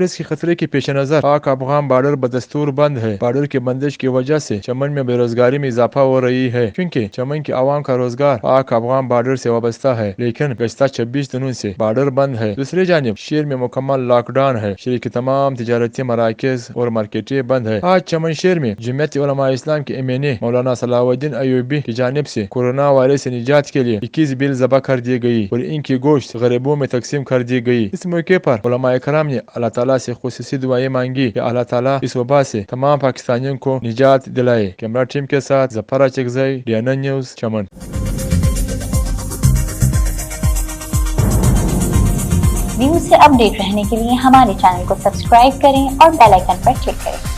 Virus کے خطرے کے پیش نظر پاک افغان بارڈر بدستور بند ہے۔ بارڈر کی بندش کی وجہ سے چمن میں بے روزگاری میں اضافہ ہو رہی ہے، کیونکہ چمن کے عوام کا روزگار پاک افغان بارڈر سے وابستہ ہے، لیکن گزشتہ 26 دنوں سے بارڈر بند ہے۔ دوسری جانب شہر میں مکمل لاک ڈاؤن ہے، شہر کے تمام تجارتی مراکز اور مارکیٹیں بند ہے۔ آج چمن شہر میں جمعیت علماء اسلام کے امین مولانا صلاح الدین ایوبی کی جانب سے کورونا وائرس سے نجات کے لیے 21 بیل ذبح کر دی گئی اور ان کی گوشت غریبوں میں تقسیم کر دی گئی۔ اس موقع پر علماء کرام نے اللہ تعالیٰ سے خصوصی دعائیں مانگی کہ اللہ تعالیٰ اس وبا سے تمام پاکستانیوں کو نجات دلائے۔ کیمرہ ٹیم کے ساتھ ظفر چکزئی، DNN نیوز، چمن۔ نیوز سے اپ ڈیٹ رہنے کے لیے ہمارے چینل کو سبسکرائب کریں اور بیل آئیکن پر کلک کریں۔